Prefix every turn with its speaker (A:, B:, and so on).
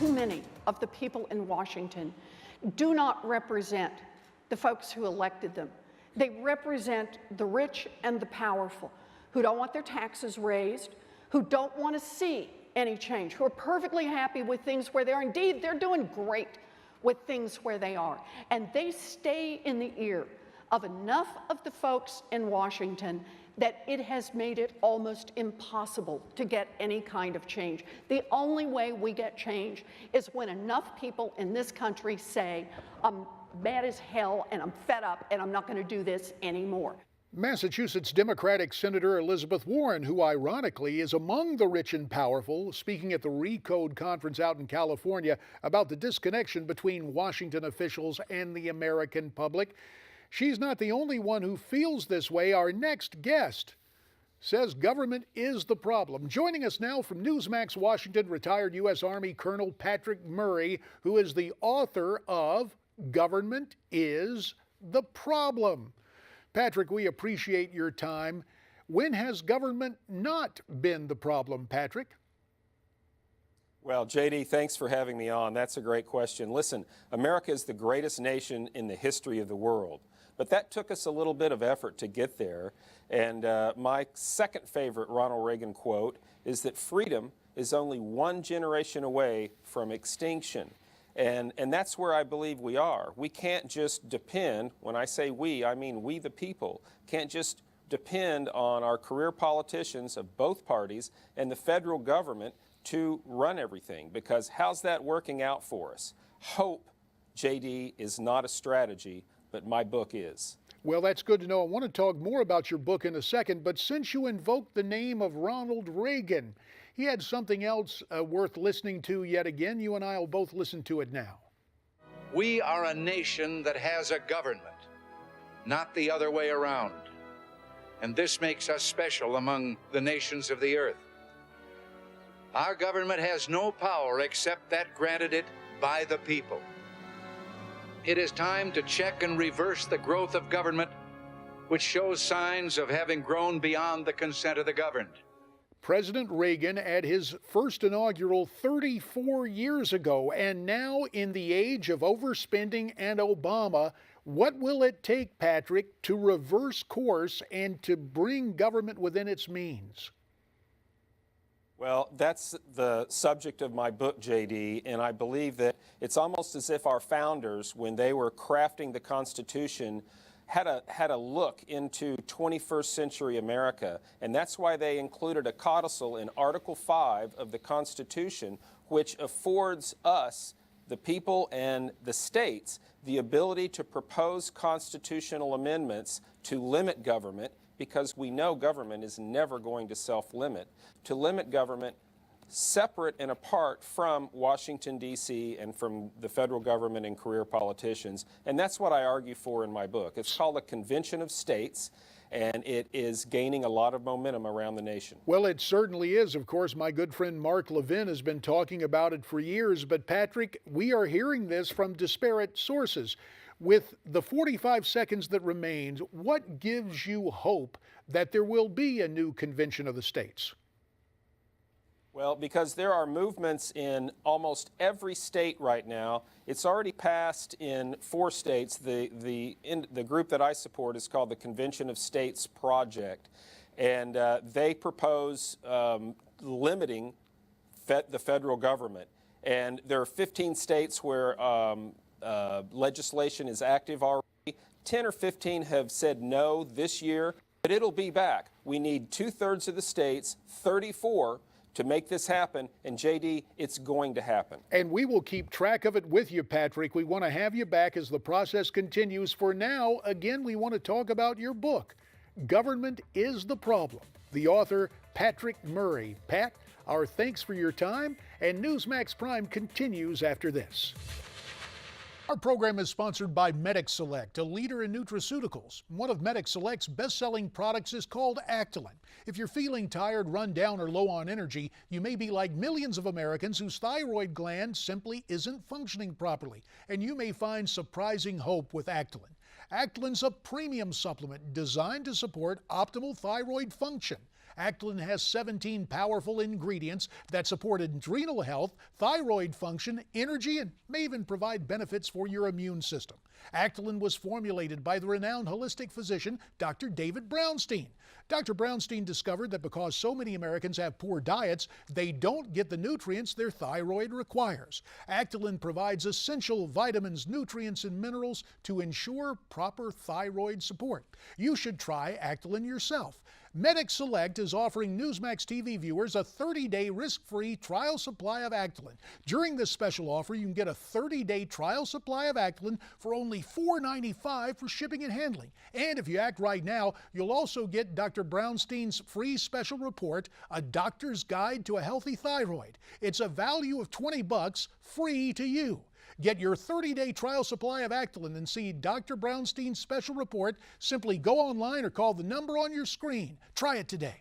A: too many of the people in Washington do not represent the folks who elected them. They represent the rich and the powerful who don't want their taxes raised, who don't want to see any change, who are perfectly happy with things where they are. Indeed, they're doing great with things where they are. And they stay in the ear of enough of the folks in Washington that it has made it almost impossible to get any kind of change. The only way we get change is when enough people in this country say, I'm mad as hell and I'm fed up and I'm not going to do this anymore.
B: Massachusetts Democratic Senator Elizabeth Warren, who ironically is among the rich and powerful, speaking at the Recode conference out in California about the disconnection between Washington officials and the American public. She's not the only one who feels this way. Our next guest says government is the problem. Joining us now from Newsmax Washington, retired U.S. Army Colonel Patrick Murray, who is the author of Government is the Problem. Patrick, we appreciate your time. When has government not been the problem, Patrick?
C: Well, JD, thanks for having me on. That's a great question. Listen, America is the greatest nation in the history of the world. But that took us a little bit of effort to get there. And my second favorite Ronald Reagan quote is that freedom is only one generation away from extinction. And that's where I believe we are. We can't just depend, when I say we, I mean we the people, can't just depend on our career politicians of both parties and the federal government to run everything, because how's that working out for us? Hope, JD, is not a strategy, but my book is.
B: Well, that's good to know. I want to talk more about your book in a second, but since you invoked the name of Ronald Reagan, he had something else worth listening to yet again. You and I will both listen to it now.
D: We are a nation that has a government, not the other way around. And this makes us special among the nations of the earth. Our government has no power except that granted it by the people. It is time to check and reverse the growth of government, which shows signs of having grown beyond the consent of the governed.
B: President Reagan at his first inaugural 34 years ago, and now in the age of overspending and Obama, what will it take, Patrick, to reverse course and to bring government within its means?
C: Well, that's the subject of my book, JD, and I believe that it's almost as if our founders, when they were crafting the Constitution, had a look into 21st century America, and that's why they included a codicil in Article 5 of the Constitution, which affords us, the people and the states, the ability to propose constitutional amendments to limit government, because we know government is never going to self-limit, to limit government separate and apart from Washington, D.C., and from the federal government and career politicians. And that's what I argue for in my book. It's called a Convention of States, and it is gaining a lot of momentum around the nation.
B: Well, it certainly is. Of course, my good friend Mark Levin has been talking about it for years. But, Patrick, we are hearing this from disparate sources. With the 45 seconds that remains, what gives you hope that there will be a new Convention of the States?
C: Well, because there are movements in almost every state right now. It's already passed in 4 states. The group that I support is called the Convention of States Project, and they propose limiting the federal government. And there are 15 states where legislation is active already. 10 or 15 have said no this year, but it'll be back. We need 2/3 of the states, 34, to make this happen, and JD, it's going to happen.
B: And we will keep track of it with you, Patrick. We want to have you back as the process continues. For now, again, we want to talk about your book, Government is the Problem. The author, Patrick Murray. Pat, our thanks for your time, and Newsmax Prime continues after this. Our program is sponsored by Medic Select, a leader in nutraceuticals. One of Medic Select's best-selling products is called Actilin. If you're feeling tired, run down, or low on energy, you may be like millions of Americans whose thyroid gland simply isn't functioning properly, and you may find surprising hope with Actilin. Actalin's a premium supplement designed to support optimal thyroid function. Actalin has 17 powerful ingredients that support adrenal health, thyroid function, energy, and may even provide benefits for your immune system. Actalin was formulated by the renowned holistic physician, Dr. David Brownstein. Dr. Brownstein discovered that because so many Americans have poor diets, they don't get the nutrients their thyroid requires. Actalin provides essential vitamins, nutrients, and minerals to ensure proper thyroid support. You should try Actalin yourself. Medic Select is offering Newsmax TV viewers a 30-day risk-free trial supply of Actalin. During this special offer, you can get a 30-day trial supply of Actalin for only $4.95 for shipping and handling. And if you act right now, you'll also get Dr. Brownstein's free special report, A Doctor's Guide to a Healthy Thyroid. It's a value of $20, free to you. Get your 30-day trial supply of Actalin and see Dr. Brownstein's special report. Simply go online or call the number on your screen. Try it today.